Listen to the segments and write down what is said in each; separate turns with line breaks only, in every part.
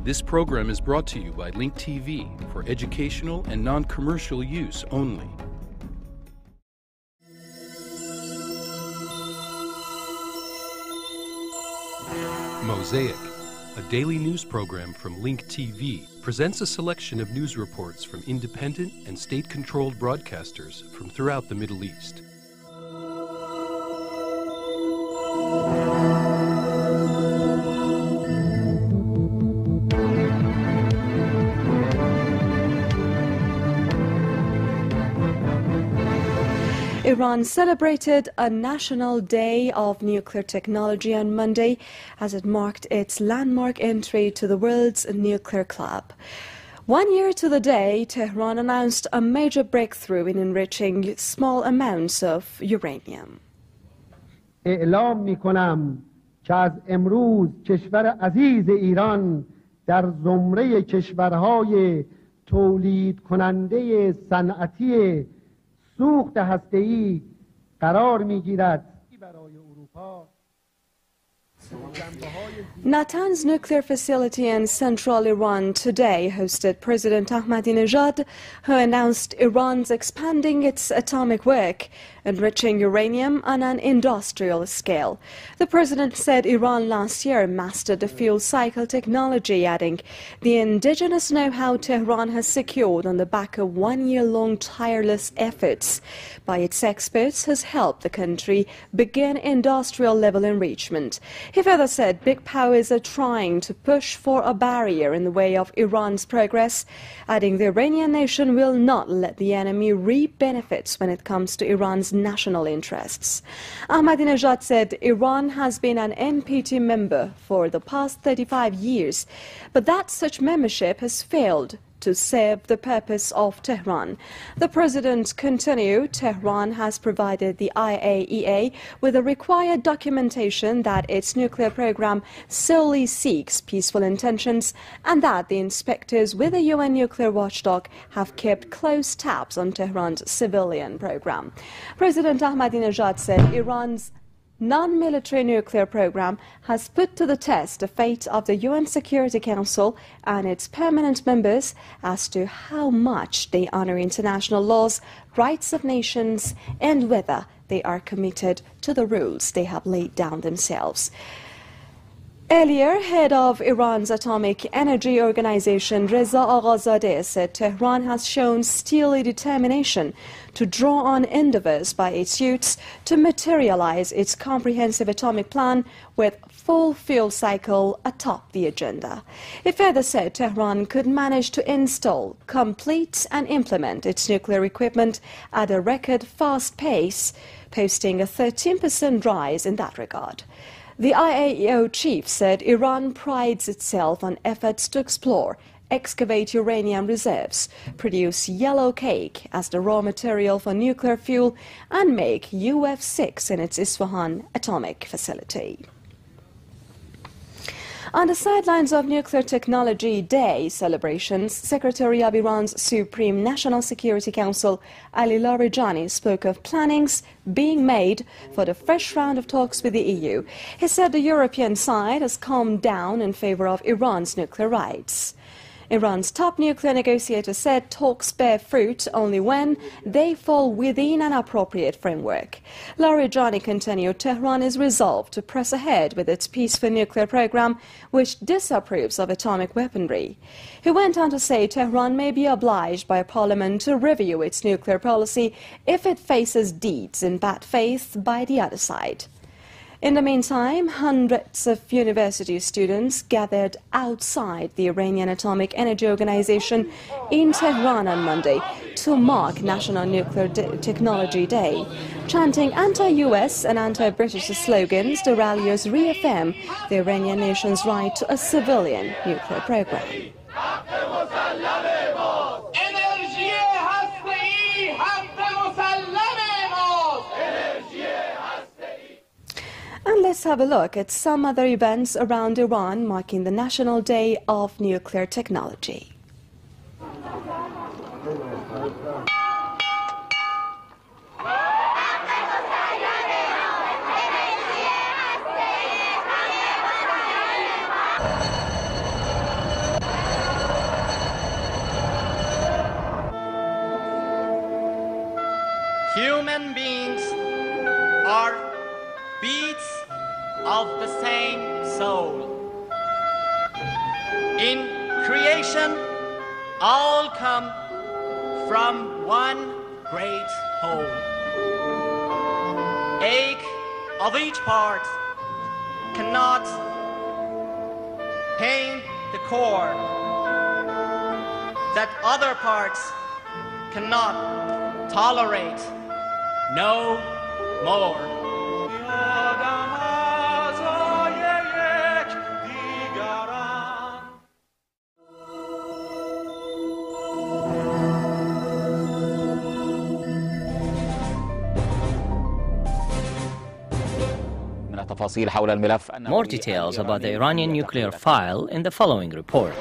This program is brought to you by Link TV for educational and non-commercial use only. Mosaic, a daily news program from Link TV, presents a selection of news reports from independent and state-controlled broadcasters from throughout the Middle East.
Iran celebrated a National Day of Nuclear Technology on Monday as it marked its landmark entry to the world's nuclear club. 1 year to the day, Tehran announced a major breakthrough in enriching small amounts of uranium.
اعلام می‌کنم که از امروز کشور عزیز ایران در زمره کشورهای تولید کننده صنعتی سوخت هسته‌ای قرار می‌گیرد. برای اروپا
Natanz nuclear facility in central Iran today hosted President Ahmedinejad, who announced Iran's expanding its atomic work, enriching uranium on an industrial scale. The president said Iran last year mastered the fuel cycle technology, adding, "The indigenous know-how Tehran has secured on the back of 1 year-long tireless efforts by its experts has helped the country begin industrial-level enrichment." He further said big powers are trying to push for a barrier in the way of Iran's progress, adding the Iranian nation will not let the enemy reap benefits when it comes to Iran's national interests. Ahmadinejad said Iran has been an NPT member for the past 35 years, but that such membership has failed to serve the purpose of Tehran. The president continued, Tehran has provided the IAEA with the required documentation that its nuclear program solely seeks peaceful intentions and that the inspectors with the UN nuclear watchdog have kept close tabs on Tehran's civilian program. President Ahmadinejad said Iran's non-military nuclear program has put to the test the fate of the UN Security Council and its permanent members as to how much they honor international laws, rights of nations, and whether they are committed to the rules they have laid down themselves. Earlier, head of Iran's Atomic Energy Organization, Reza Aghazadeh, said Tehran has shown steely determination to draw on endeavors by its youths to materialize its comprehensive atomic plan with full fuel cycle atop the agenda. He further said Tehran could manage to install, complete and implement its nuclear equipment at a record fast pace, posting a 13% rise in that regard. The IAEO chief said Iran prides itself on efforts to explore, excavate uranium reserves, produce yellow cake as the raw material for nuclear fuel, and make UF6 in its Isfahan atomic facility. On the sidelines of Nuclear Technology Day celebrations, Secretary of Iran's Supreme National Security Council, Ali Larijani, spoke of plannings being made for the fresh round of talks with the EU. He said the European side has calmed down in favor of Iran's nuclear rights. Iran's top nuclear negotiator said talks bear fruit only when they fall within an appropriate framework. Larijani continued Tehran is resolved to press ahead with its peaceful nuclear program, which disapproves of atomic weaponry. He went on to say Tehran may be obliged by Parliament to review its nuclear policy if it faces deeds in bad faith by the other side. In the meantime, hundreds of university students gathered outside the Iranian Atomic Energy Organization in Tehran on Monday to mark National Nuclear Technology Day. Chanting anti-US and anti-British slogans, the ralliers reaffirm the Iranian nation's right to a civilian nuclear program. And let's have a look at some other events around Iran marking the National Day of Nuclear Technology.
of the same soul. In creation, all come from one great whole. Ache of each part cannot pain the core that other parts cannot tolerate no more.
More details about the Iranian nuclear file in the following report.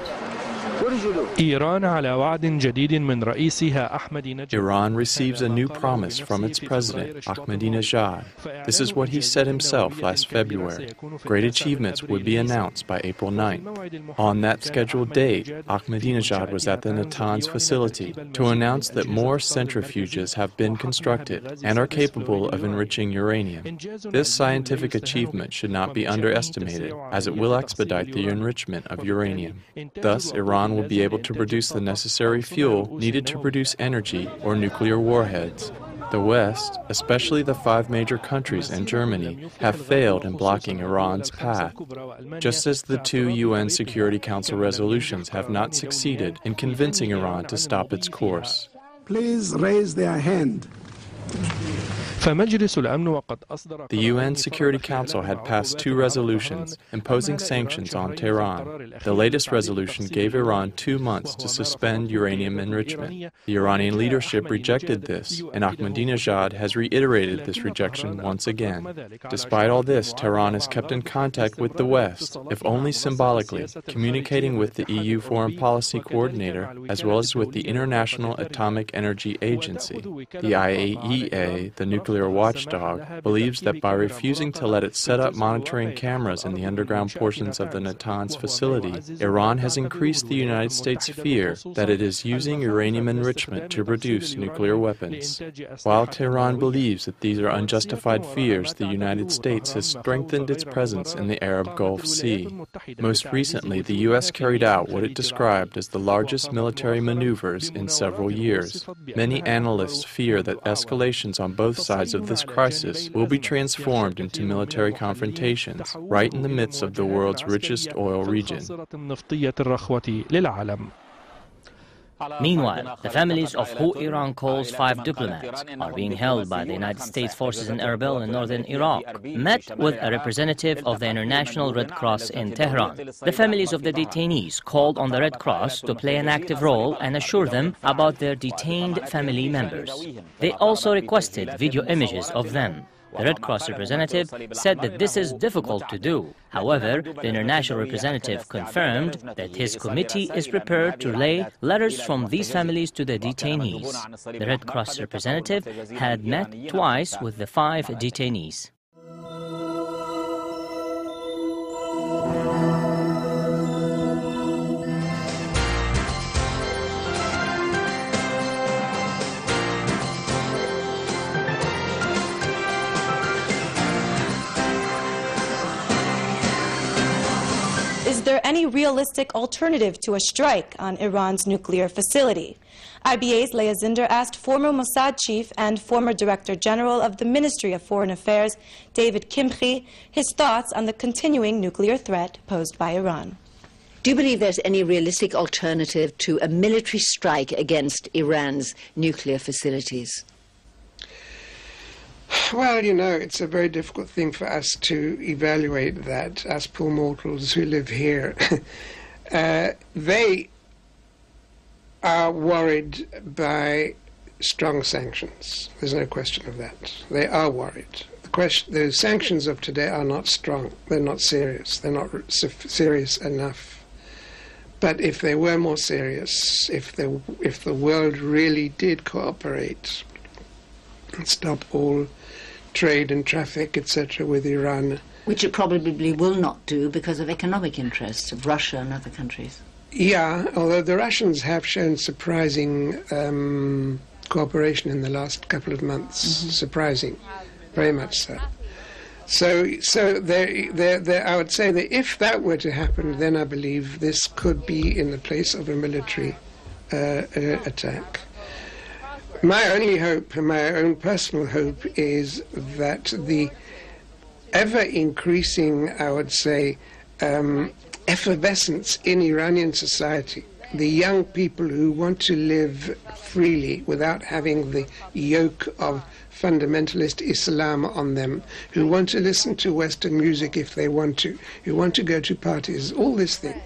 Iran receives a new promise from its president, Ahmedinejad. This is what he said himself last February. Great achievements would be announced by April 9th. On that scheduled date, Ahmedinejad was at the Natanz facility to announce that more centrifuges have been constructed and are capable of enriching uranium. This scientific achievement should not be underestimated, as it will expedite the enrichment of uranium. Thus, Iran will be able to produce the necessary fuel needed to produce energy or nuclear warheads. The West, especially the 5 major countries and Germany, have failed in blocking Iran's path, just as the 2 UN Security Council resolutions have not succeeded in convincing Iran to stop its course.
Please raise their hand.
The UN Security Council had passed 2 resolutions imposing sanctions on Tehran. The latest resolution gave Iran 2 months to suspend uranium enrichment. The Iranian leadership rejected this, and Ahmadinejad has reiterated this rejection once again. Despite all this, Tehran has kept in contact with the West, if only symbolically, communicating with the EU Foreign Policy Coordinator as well as with the International Atomic Energy Agency. The IAEA, the nuclear watchdog, believes that by refusing to let it set up monitoring cameras in the underground portions of the Natanz facility, Iran has increased the United States' fear that it is using uranium enrichment to produce nuclear weapons. While Tehran believes that these are unjustified fears, the United States has strengthened its presence in the Arab Gulf Sea. Most recently, the U.S. carried out what it described as the largest military maneuvers in several years. Many analysts fear that escalations on both sides of this crisis will be transformed into military confrontations right in the midst of the world's richest oil region.
Meanwhile, the families of who Iran calls 5 diplomats are being held by the United States forces in Erbil in northern Iraq, met with a representative of the International Red Cross in Tehran. The families of the detainees called on the Red Cross to play an active role and assure them about their detained family members. They also requested video images of them. The Red Cross representative said that this is difficult to do. However, the international representative confirmed that his committee is prepared to relay letters from these families to the detainees. The Red Cross representative had met twice with the 5 detainees.
Is there any realistic alternative to a strike on Iran's nuclear facility? IBA's Leah Zinder asked former Mossad chief and former Director General of the Ministry of Foreign Affairs, David Kimchi, his thoughts on the continuing nuclear threat posed by Iran.
Do you believe there's any realistic alternative to a military strike against Iran's nuclear facilities?
Well, you know, it's a very difficult thing for us to evaluate that, us poor mortals who live here. They are worried by strong sanctions. There's no question of that. They are worried. The sanctions of today are not strong. They're not serious. They're not serious enough. But if they were more serious, if the world really did cooperate and stop all trade and traffic, etc., with Iran.
Which it probably will not do because of economic interests of Russia and other countries.
Yeah, although the Russians have shown surprising cooperation in the last couple of months. Surprising, very much so. there, I would say that if that were to happen, then I believe this could be in the place of a military attack. My only hope, and my own personal hope, is that the ever-increasing, I would say, effervescence in Iranian society, the young people who want to live freely without having the yoke of fundamentalist Islam on them, who want to listen to Western music if they want to, who want to go to parties, all this thing.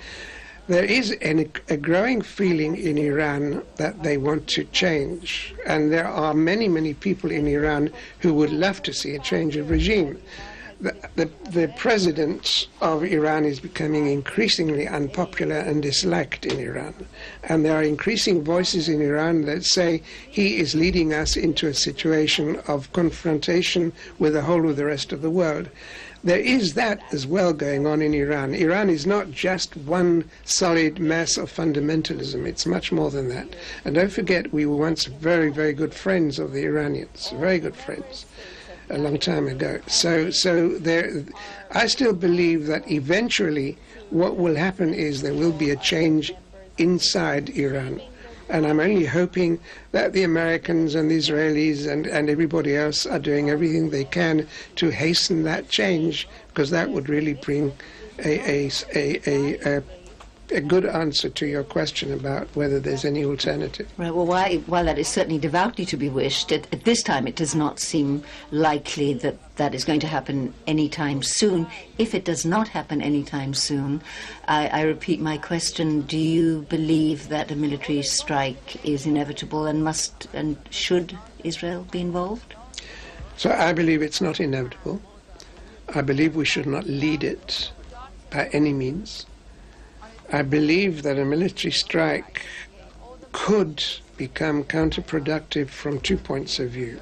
There is a growing feeling in Iran that they want to change, and there are many, many people in Iran who would love to see a change of regime. The president of Iran is becoming increasingly unpopular and disliked in Iran. And there are increasing voices in Iran that say he is leading us into a situation of confrontation with the whole of the rest of the world. There is that as well going on in Iran. Iran is not just one solid mass of fundamentalism. It's much more than that. And don't forget, we were once very, very good friends of the Iranians, very good friends, a long time ago. So there, I still believe that eventually what will happen is there will be a change inside Iran. And I'm only hoping that the Americans and the Israelis and everybody else are doing everything they can to hasten that change, because that would really bring a good answer to your question about whether there's any alternative.
Right. Well, while that is certainly devoutly to be wished, at this time it does not seem likely that that is going to happen anytime soon. If it does not happen anytime soon, I repeat my question: do you believe that a military strike is inevitable, and must and should Israel be involved?
So I believe it's not inevitable. I believe we should not lead it by any means. I believe that a military strike could become counterproductive from 2 points of view.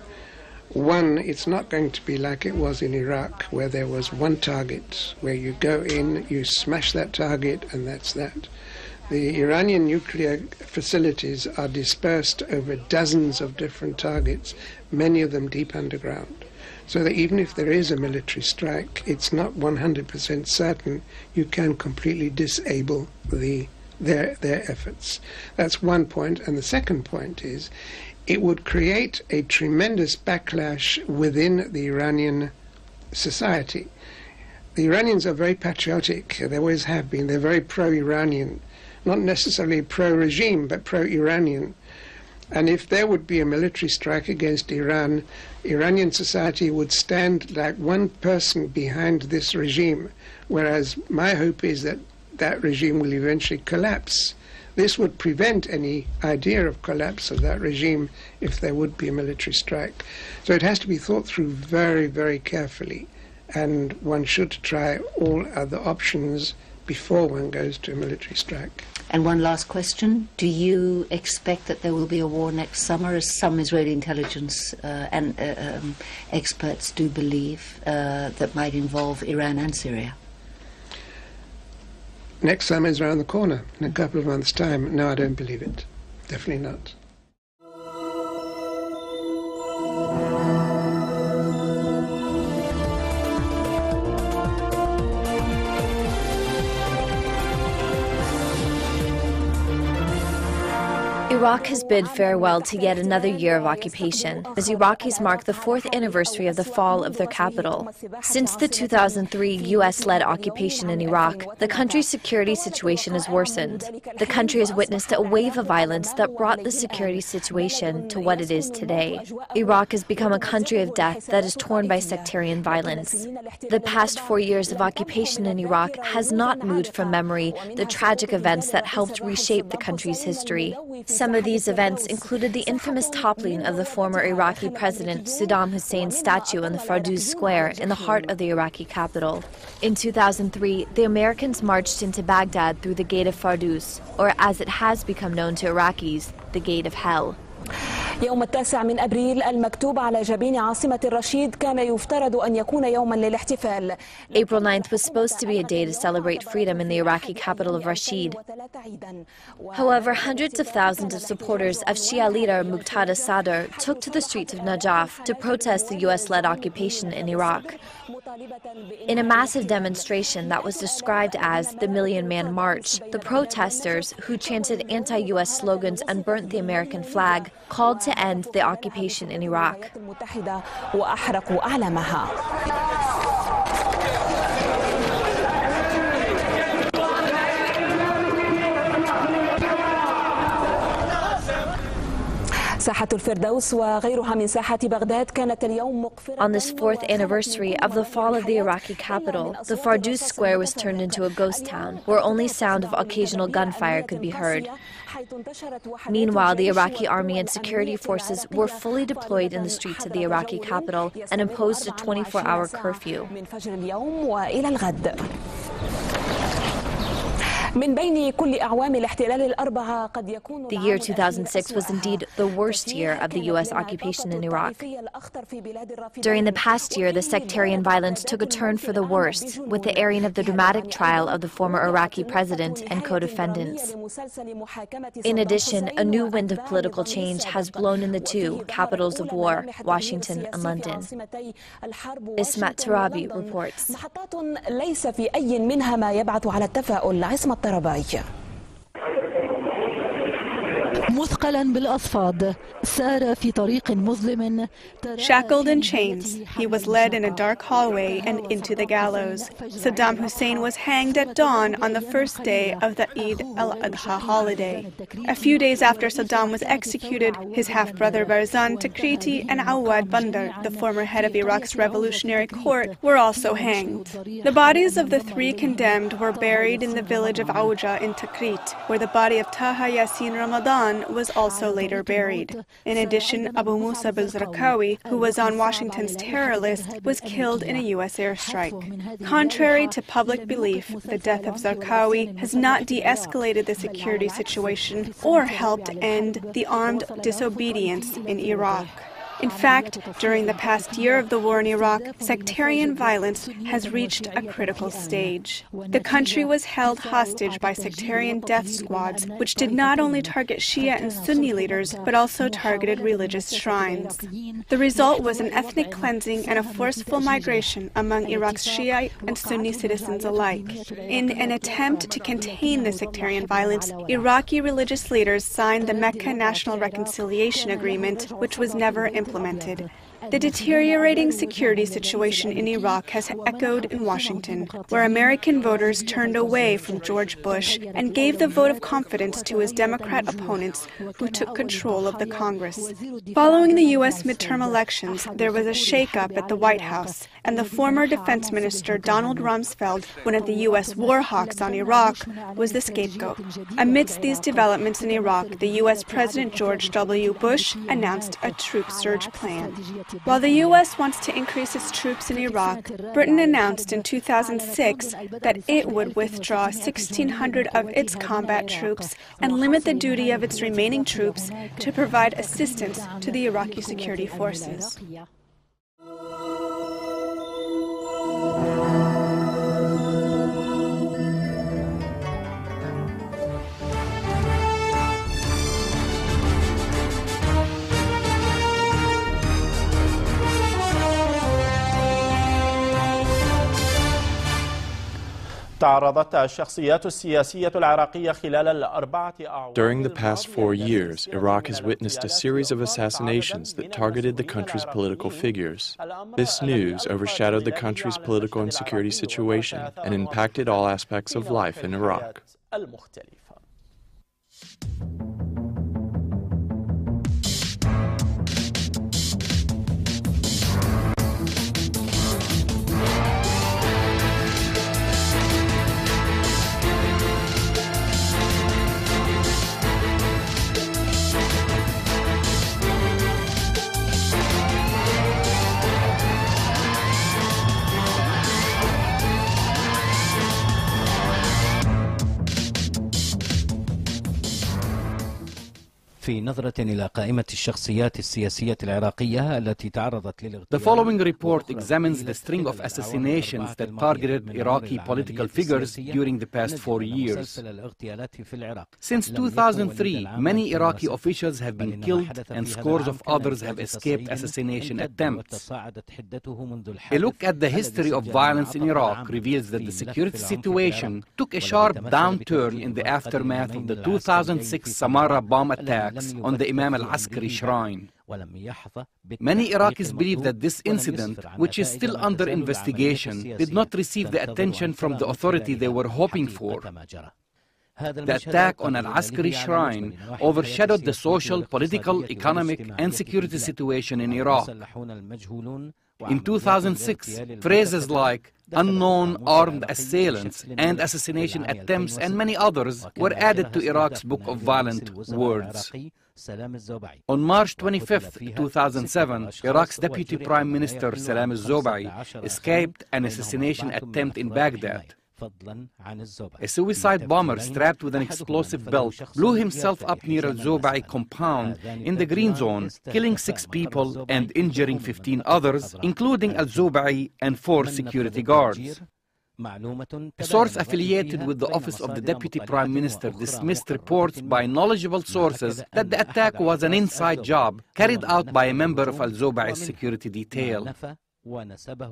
One, it's not going to be like it was in Iraq, where there was one target, where you go in, you smash that target, and that's that. The Iranian nuclear facilities are dispersed over dozens of different targets, many of them deep underground. So that even if there is a military strike, it's not 100% certain you can completely disable their efforts. That's one point. And the second point is it would create a tremendous backlash within the Iranian society. The Iranians are very patriotic. They always have been. They're very pro-Iranian. Not necessarily pro-regime, but pro-Iranian. And if there would be a military strike against Iran, Iranian society would stand like one person behind this regime, whereas my hope is that that regime will eventually collapse. This would prevent any idea of collapse of that regime if there would be a military strike. So it has to be thought through very, very carefully, and one should try all other options before one goes to a military strike.
And one last question. Do you expect that there will be a war next summer, as some Israeli intelligence and experts do believe, that might involve Iran and Syria?
Next summer is around the corner, in a couple of months' time. No, I don't believe it. Definitely not.
Iraq has bid farewell to yet another year of occupation, as Iraqis mark the 4th anniversary of the fall of their capital. Since the 2003 U.S.-led occupation in Iraq, the country's security situation has worsened. The country has witnessed a wave of violence that brought the security situation to what it is today. Iraq has become a country of death that is torn by sectarian violence. The past 4 years of occupation in Iraq has not moved from memory the tragic events that helped reshape the country's history. Some of these events included the infamous toppling of the former Iraqi president Saddam Hussein's statue in the Fardouz Square in the heart of the Iraqi capital. In 2003, the Americans marched into Baghdad through the Gate of Fardouz, or as it has become known to Iraqis, the Gate of Hell.
يوم 9 أبريل المكتوب على جبين عاصمة الرشيد كان يفترض أن يكون يوما للاحتفال.
April 9th was supposed to be a day to celebrate freedom in the Iraqi capital of Rashid. However, hundreds of thousands of supporters of Shia leader Muqtada Sadr took to the streets of Najaf to protest the US-led occupation in Iraq. In a massive demonstration that was described as the Million Man March, the protesters, who chanted anti-US slogans and burnt the American flag, called to end the occupation in Iraq. On this fourth anniversary of the fall of the Iraqi capital, the Fardous Square was turned into a ghost town, where only sound of occasional gunfire could be heard. Meanwhile, the Iraqi army and security forces were fully deployed in the streets of the Iraqi capital and imposed a 24-hour curfew. The year 2006 was indeed the worst year of the U.S. occupation in Iraq. During the past year, the sectarian violence took a turn for the worse, with the airing of the dramatic trial of the former Iraqi president and co-defendants. In addition, a new wind of political change has blown in the two capitals of war, Washington and London. Ismat Tarabi reports.
مثقلا بالأصفاد سار في طريق مظلم.
Shackled in chains, he was led in a dark hallway and into the gallows. Saddam Hussein was hanged at dawn on the first day of the Eid al-Adha holiday. A few days after Saddam was executed, his half-brother Barzan Takriti and Awad Bandar, the former head of Iraq's revolutionary court, were also hanged. The bodies of the three condemned were buried in the village of Auja in Tikrit, where the body of Taha Yassin Ramadan was also later buried. In addition, Abu Musa al-Zarqawi, who was on Washington's terror list, was killed in a U.S. airstrike. Contrary to public belief, the death of Zarqawi has not de-escalated the security situation or helped end the armed disobedience in Iraq. In fact, during the past year of the war in Iraq, sectarian violence has reached a critical stage. The country was held hostage by sectarian death squads, which did not only target Shia and Sunni leaders, but also targeted religious shrines. The result was an ethnic cleansing and a forceful migration among Iraq's Shiite and Sunni citizens alike. In an attempt to contain the sectarian violence, Iraqi religious leaders signed the Mecca National Reconciliation Agreement, which was never implemented. The deteriorating security situation in Iraq has echoed in Washington, where American voters turned away from George Bush and gave the vote of confidence to his Democrat opponents, who took control of the Congress. Following the U.S. midterm elections, there was a shakeup at the White House, and the former Defense Minister Donald Rumsfeld, one of the U.S. war hawks on Iraq, was the scapegoat. Amidst these developments in Iraq, the U.S. President George W. Bush announced a troop surge plan. While the U.S. wants to increase its troops in Iraq, Britain announced in 2006 that it would withdraw 1,600 of its combat troops and limit the duty of its remaining troops to provide assistance to the Iraqi security forces.
During
the past 4 years, Iraq has witnessed a series of assassinations that targeted the country's political figures. This news overshadowed the country's political and security situation and impacted all aspects of life in Iraq.
The following report examines the string of assassinations that targeted Iraqi political figures during the past 4 years. Since 2003, many Iraqi officials have been killed and scores of others have escaped assassination attempts. A look at the history of violence in Iraq reveals that the security situation took a sharp downturn in the aftermath of the 2006 Samarra bomb attacks on the Imam al-Askari shrine. Many Iraqis believe that this incident, which is still under investigation, did not receive the attention from the authority they were hoping for. The attack on Al-Askari shrine overshadowed the social, political, economic, and security situation in Iraq. In 2006, phrases like unknown armed assailants and assassination attempts and many others were added to Iraq's book of violent words. On March 25, 2007, Iraq's Deputy Prime Minister Salam al-Zobai escaped an assassination attempt in Baghdad. A suicide bomber strapped with an explosive belt blew himself up near al-Zobai compound in the Green Zone, killing 6 people and injuring 15 others, including al-Zobai and 4 security guards. A source affiliated with the office of the Deputy Prime Minister dismissed reports by knowledgeable sources that the attack was an inside job carried out by a member of al-Zobai's security detail.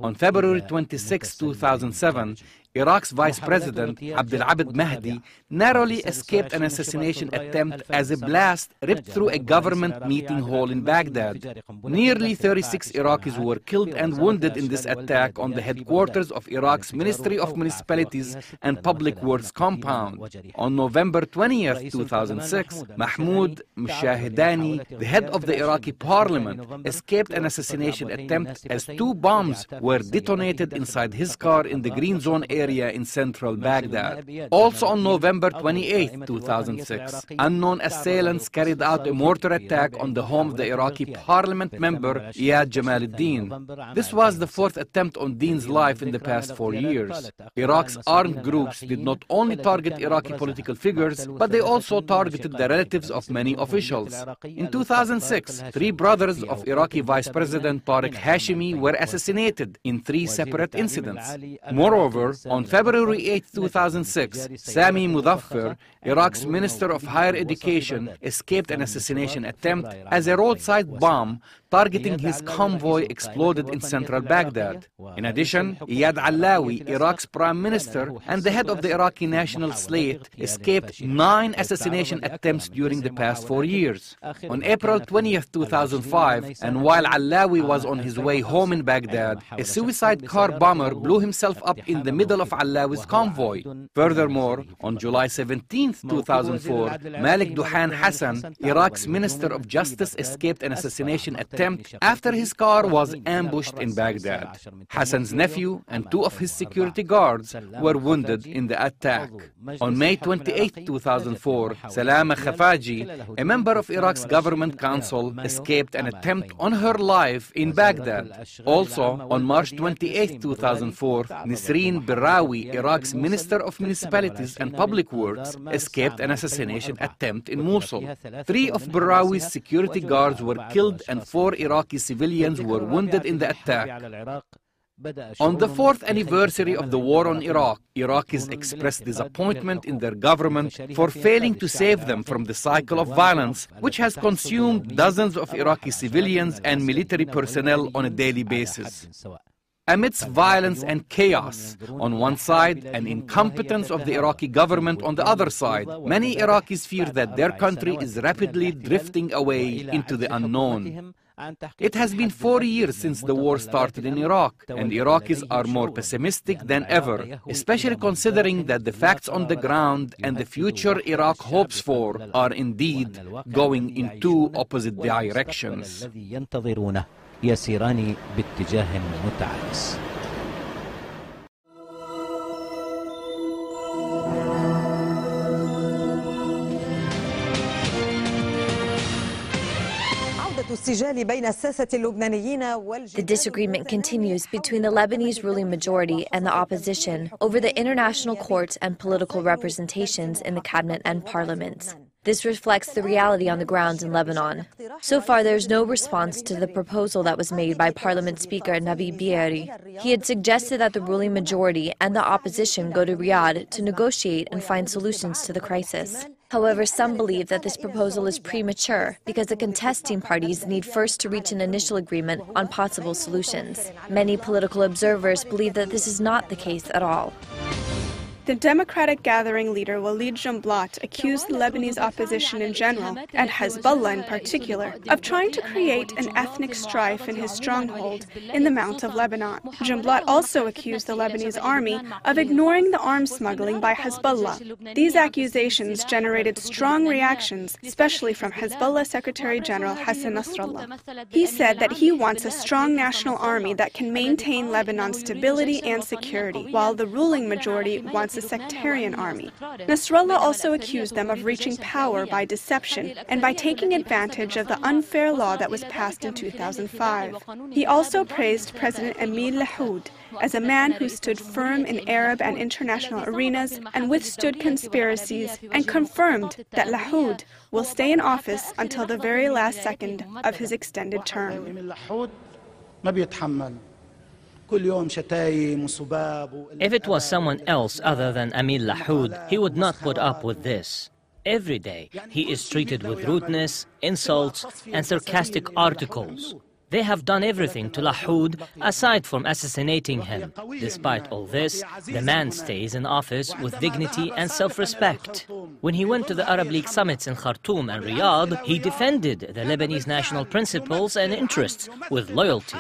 On February 26, 2007, Iraq's Vice President, Abdel Abed Mahdi, narrowly escaped an assassination attempt as a blast ripped through a government meeting hall in Baghdad. Nearly 36 Iraqis were killed and wounded in this attack on the headquarters of Iraq's Ministry of Municipalities and Public Works compound. On November 20, 2006, Mahmoud Mshahidani, the head of the Iraqi parliament, escaped an assassination attempt as 2 bombs were detonated inside his car in the Green Zone area in central Baghdad. Also on November 28, 2006, unknown assailants carried out a mortar attack on the home of the Iraqi parliament member Iyad Jamal al-Din. This was the 4th attempt on Din's life in the past 4 years. Iraq's armed groups did not only target Iraqi political figures, but they also targeted the relatives of many officials. In 2006, 3 brothers of Iraqi Vice President Tariq Hashemi were assassinated in 3 separate incidents. Moreover, on February 8, 2006, Sami Mudaffar, Iraq's Minister of Higher Education, escaped an assassination attempt as a roadside bomb targeting his convoy exploded in central Baghdad. In addition, Iyad Allawi, Iraq's Prime Minister and the head of the Iraqi national slate, escaped 9 assassination attempts during the past 4 years. On April 20, 2005, and while Allawi was on his way home in Baghdad, a suicide car bomber blew himself up in the middle of Allawi's convoy. Furthermore, on July 17, 2004, Malik Duhan Hassan, Iraq's Minister of Justice, escaped an assassination attempt after his car was ambushed in Baghdad. Hassan's nephew and 2 of his security guards were wounded in the attack. On May 28, 2004, Salama Khafaji, a member of Iraq's government council, escaped an attempt on her life in Baghdad. Also, on March 28, 2004, Nisreen Birawi, Iraq's Minister of Municipalities and Public Works, escaped an assassination attempt in Mosul. 3 of Birawi's security guards were killed and 4 Iraqi civilians were wounded in the attack. On the 4th anniversary of the war on Iraq, Iraqis expressed disappointment in their government for failing to save them from the cycle of violence, which has consumed dozens of Iraqi civilians and military personnel on a daily basis. Amidst violence and chaos on one side and incompetence of the Iraqi government on the other side, many Iraqis fear that their country is rapidly drifting away into the unknown. It has been 4 years since the war started in Iraq, and Iraqis are more pessimistic than ever, especially considering that the facts on the ground and the future Iraq hopes for are indeed going in 2 opposite directions.
يسيران باتجاه متعاكس.
The disagreement continues between the Lebanese ruling majority and the opposition over the international courts and political representations in the cabinet and parliaments. This reflects the reality on the ground in Lebanon. So far, there is no response to the proposal that was made by Parliament Speaker Nabi Berri. He had suggested that the ruling majority and the opposition go to Riyadh to negotiate and find solutions to the crisis. However, some believe that this proposal is premature because the contesting parties need first to reach an initial agreement on possible solutions. Many political observers believe that this is not the case at all.
The Democratic gathering leader Walid Jumblat accused the Lebanese opposition in general, and Hezbollah in particular, of trying to create an ethnic strife in his stronghold in the Mount of Lebanon. Jumblat also accused the Lebanese army of ignoring the arms smuggling by Hezbollah. These accusations generated strong reactions, especially from Hezbollah Secretary General Hassan Nasrallah. He said that he wants a strong national army that can maintain Lebanon's stability and security, while the ruling majority wants a sectarian army. Nasrallah also accused them of reaching power by deception and by taking advantage of the unfair law that was passed in 2005. He also praised President Emil Lahoud as a man who stood firm in Arab and international arenas and withstood conspiracies, and confirmed that Lahoud will stay in office until the very last second of his extended term.
If it was someone else other than Emil Lahoud, he would not put up with this. Every day, he is treated with rudeness, insults, and sarcastic articles. They have done everything to Lahoud aside from assassinating him. Despite all this, the man stays in office with dignity and self-respect. When he went to the Arab League summits in Khartoum and Riyadh, he defended the Lebanese national principles and interests with loyalty.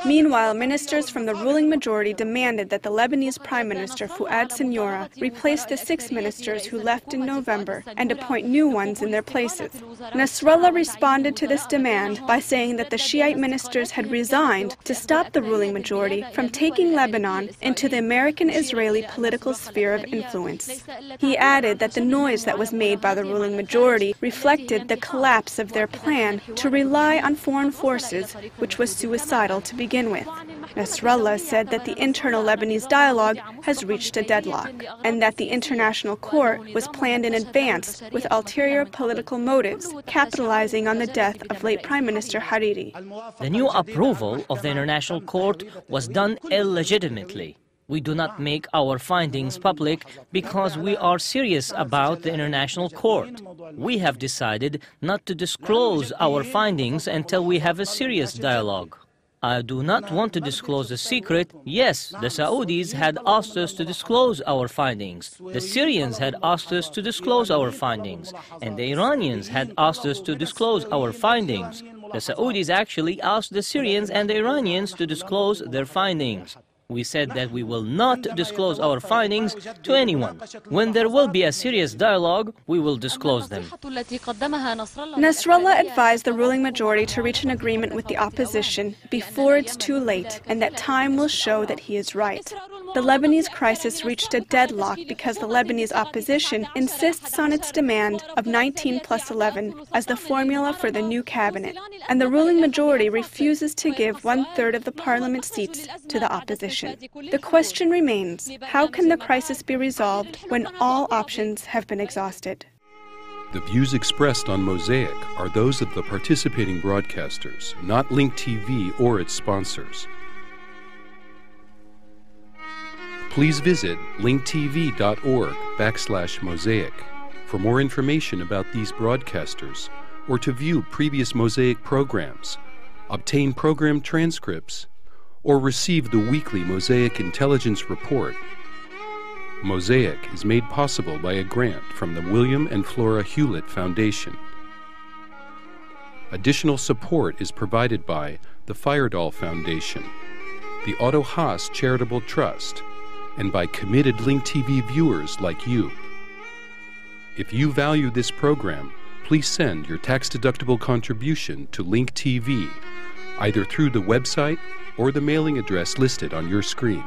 Meanwhile, ministers from the ruling majority demanded that the Lebanese Prime Minister Fouad Siniora replace the 6 ministers who left in November and appoint new ones in their places. Nasrallah responded to this demand by saying that the Shiite ministers had resigned to stop the ruling majority from taking Lebanon into the American-Israeli political sphere of influence. He added that the noise that was made by the ruling majority reflected the collapse of their plan to rely on foreign forces, which was suicidal to begin with. Nasrallah said that the internal Lebanese dialogue has reached a deadlock, and that the international court was planned in advance with ulterior political motives, capitalizing on the death of late Prime Minister Hariri.
The new approval of the international court was done illegitimately. We do not make our findings public because we are serious about the international court. We have decided not to disclose our findings until we have a serious dialogue. I do not want to disclose a secret. Yes, the Saudis had asked us to disclose our findings. The Syrians had asked us to disclose our findings. And the Iranians had asked us to disclose our findings. The Saudis actually asked the Syrians and the Iranians to disclose their findings. We said that we will not disclose our findings to anyone. When there will be a serious dialogue, we will disclose them.
Nasrallah advised the ruling majority to reach an agreement with the opposition before it's too late, and that time will show that he is right. The Lebanese crisis reached a deadlock because the Lebanese opposition insists on its demand of 19+11 as the formula for the new cabinet, and the ruling majority refuses to give 1/3 of the parliament seats to the opposition. The question remains, how can the crisis be resolved when all options have been exhausted?
The views expressed on Mosaic are those of the participating broadcasters, not Link TV or its sponsors. Please visit linktv.org/Mosaic for more information about these broadcasters, or to view previous Mosaic programs, obtain program transcripts, or receive the weekly Mosaic Intelligence Report. Mosaic is made possible by a grant from the William and Flora Hewlett Foundation. Additional support is provided by the Firedoll Foundation, the Otto Haas Charitable Trust, and by committed Link TV viewers like you. If you value this program, please send your tax-deductible contribution to Link TV, either through the website or the mailing address listed on your screen.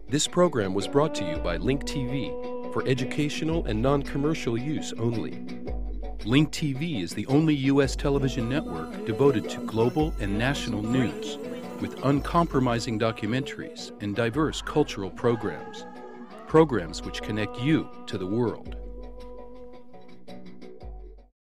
This program was brought to you by Link TV for educational and non-commercial use only. Link TV is the only U.S. television network devoted to global and national news, with uncompromising documentaries and diverse cultural programs. Programs which connect you to the world.